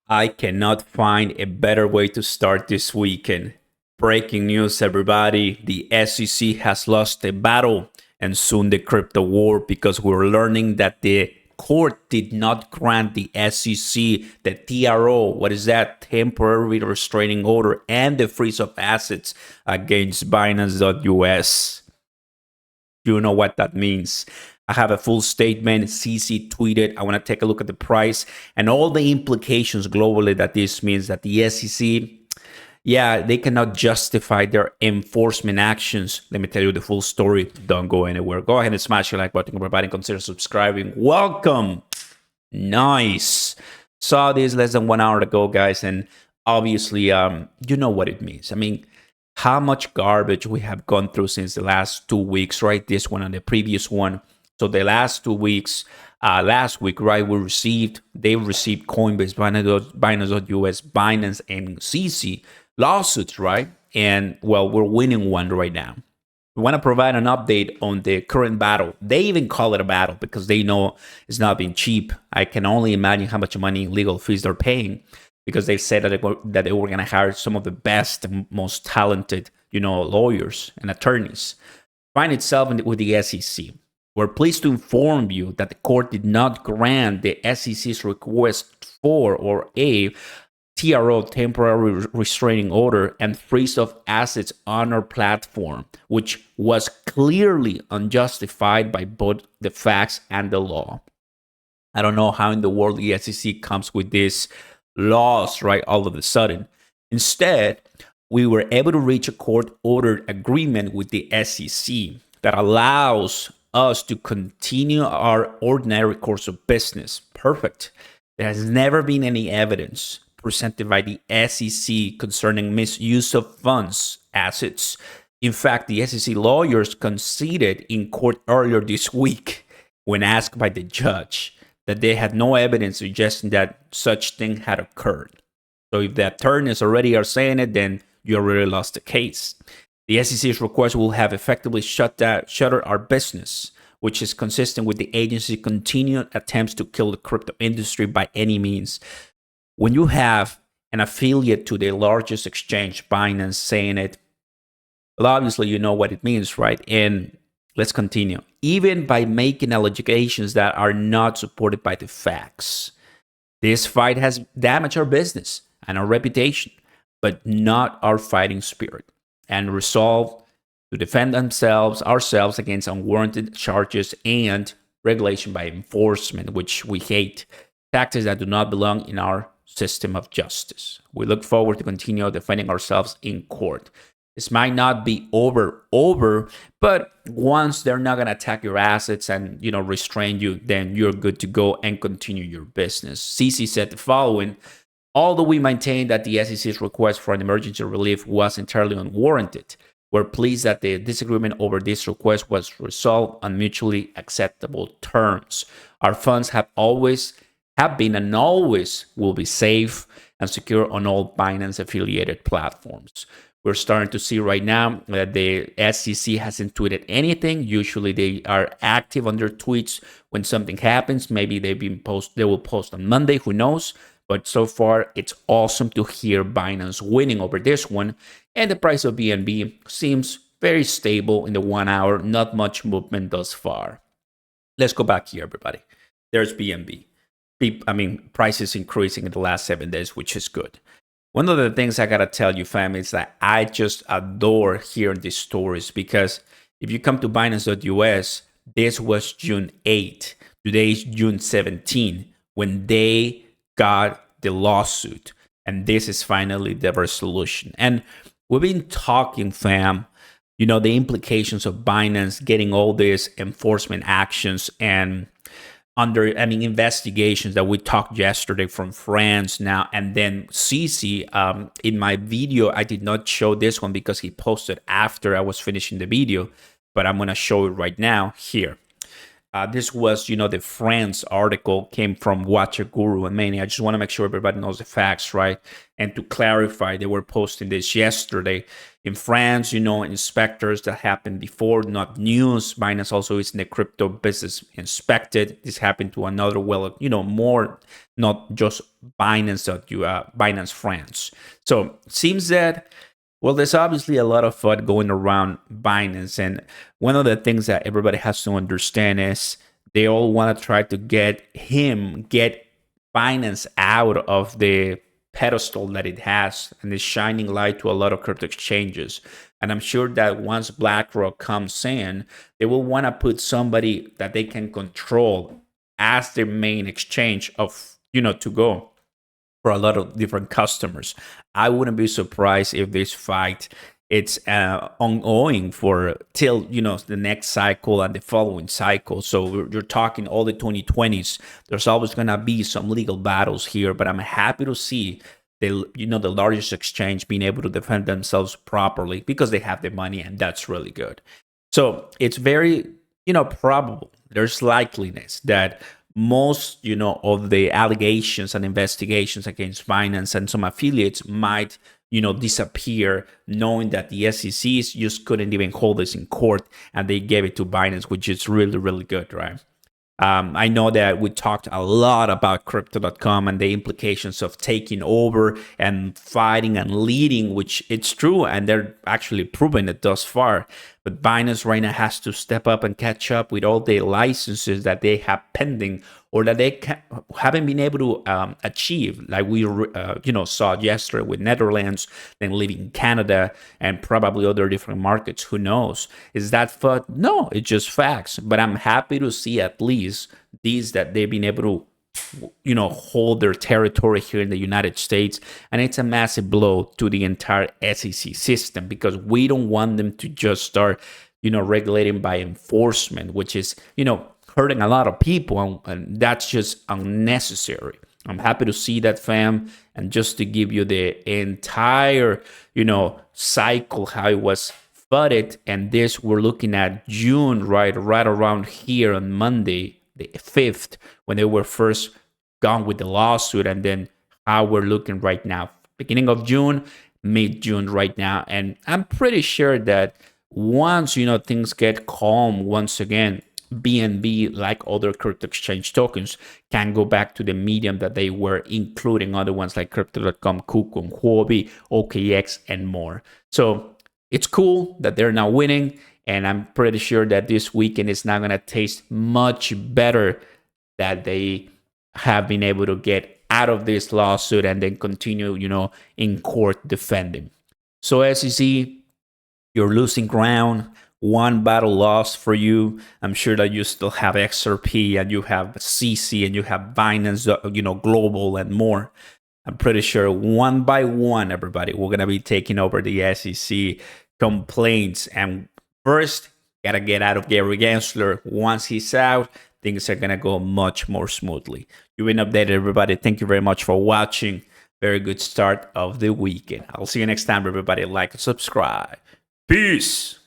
I cannot find a better way to start this weekend. Breaking news, everybody. The SEC has lost a battle and soon the crypto war because we're learning that the court did not grant the SEC the TRO, what is that? Temporary restraining order, and the freeze of assets against Binance.us. You know what that means. I have a full statement. CC tweeted. I want to take a look at the price and all the implications globally that this means that the SEC, yeah, they cannot justify their enforcement actions. Let me tell you the full story. Don't go anywhere. Go ahead and smash your like button, everybody. Consider subscribing. Welcome. Nice. Saw this less than 1 hour ago, guys, and obviously, you know what it means. I mean, how much garbage we have gone through since the last 2 weeks, right? This one and the previous one. So the last 2 weeks, last week, right, they received Coinbase, Binance.us, Binance, and CC lawsuits, right? And well, we're winning one right now. We want to provide an update on the current battle. They even call it a battle because they know it's not being cheap. I can only imagine how much money legal fees they're paying because they said that they were going to hire some of the best and most talented, lawyers and attorneys. Find itself with the SEC. We're pleased to inform you that the court did not grant the SEC's request for or a TRO, temporary restraining order, and freeze of assets on our platform, which was clearly unjustified by both the facts and the law. I don't know how in the world the SEC comes with these laws, right, all of a sudden. Instead, we were able to reach a court-ordered agreement with the SEC that allows us to continue our ordinary course of business. Perfect. There has never been any evidence presented by the SEC concerning misuse of funds, assets. In fact, the SEC lawyers conceded in court earlier this week when asked by the judge that they had no evidence suggesting that such thing had occurred. So if the attorneys already are saying it, then you already lost the case. The SEC's request will have effectively shuttered our business, which is consistent with the agency's continued attempts to kill the crypto industry by any means. When you have an affiliate to the largest exchange, Binance, saying it, well, obviously you know what it means, right? And let's continue. Even by making allegations that are not supported by the facts, this fight has damaged our business and our reputation, but not our fighting spirit and resolve to defend ourselves against unwarranted charges and regulation by enforcement, which we hate, tactics that do not belong in our system of justice. We look forward to continue defending ourselves in court. This might not be over, but once they're not going to attack your assets and, restrain you, then you're good to go and continue your business. CC said the following: although we maintain that the SEC's request for an emergency relief was entirely unwarranted, we're pleased that the disagreement over this request was resolved on mutually acceptable terms. Our funds have been and always will be safe and secure on all Binance affiliated platforms. We're starting to see right now that the SEC hasn't tweeted anything. Usually they are active on their tweets when something happens. Maybe they will post on Monday, who knows? But so far, it's awesome to hear Binance winning over this one. And the price of BNB seems very stable in the 1 hour. Not much movement thus far. Let's go back here, everybody. There's BNB. Prices increasing in the last 7 days, which is good. One of the things I got to tell you, fam, is that I just adore hearing these stories because if you come to Binance.us, this was June 8. Today is June 17 when they got the lawsuit. And this is finally the resolution. And we've been talking, fam, the implications of Binance getting all these enforcement actions and investigations that we talked yesterday from France now. And then CC, in my video, I did not show this one because he posted after I was finishing the video, but I'm going to show it right now here. This was, the France article came from Watcher Guru and many. I just want to make sure everybody knows the facts, right? And to clarify, they were posting this yesterday. In France, inspectors that happened before, not news. Binance also is in the crypto business inspected. This happened to another, more, not just Binance, Binance France. So it seems that, well, there's obviously a lot of FUD going around Binance. And one of the things that everybody has to understand is they all want to try to get Binance out of the pedestal that it has and is shining light to a lot of crypto exchanges. And I'm sure that once BlackRock comes in, they will want to put somebody that they can control as their main exchange of, to go for a lot of different customers. I wouldn't be surprised if this fight it's ongoing for till the next cycle and the following cycle. So you're talking all the 2020s. There's always gonna be some legal battles here, but I'm happy to see the largest exchange being able to defend themselves properly because they have the money, and that's really good. So it's very probable. There's likeliness that most of the allegations and investigations against Binance and some affiliates might disappear, knowing that the SECs just couldn't even hold this in court and they gave it to Binance, which is really, really good, right? I know that we talked a lot about crypto.com and the implications of taking over and fighting and leading, which it's true, and they're actually proving it thus far. But Binance right now has to step up and catch up with all the licenses that they have pending or that they haven't been able to achieve, like we saw yesterday with Netherlands, then leaving Canada and probably other different markets. Who knows? Is that fun? No, it's just facts. But I'm happy to see at least these that they've been able to hold their territory here in the United States. And it's a massive blow to the entire SEC system because we don't want them to just start, regulating by enforcement, which is, hurting a lot of people. And that's just unnecessary. I'm happy to see that, fam. And just to give you the entire, cycle, how it was flooded. And this, we're looking at June, right around here on Monday, the 5th, when they were first gone with the lawsuit, and then how we're looking right now, beginning of June, mid-June right now. And I'm pretty sure that once things get calm once again, BNB, like other crypto exchange tokens, can go back to the medium that they were, including other ones like crypto.com, KuCoin, Huobi, OKX, and more. So it's cool that they're now winning. And I'm pretty sure that this weekend is not going to taste much better, that they have been able to get out of this lawsuit and then continue, in court defending. So SEC, you're losing ground. One battle lost for you. I'm sure that you still have XRP and you have CC and you have Binance, Global and more. I'm pretty sure one by one, everybody, we're going to be taking over the SEC complaints. And first, gotta get out of Gary Gensler. Once he's out, things are gonna go much more smoothly. You've been updated, everybody. Thank you very much for watching. Very good start of the weekend. I'll see you next time, everybody. Like and subscribe. Peace.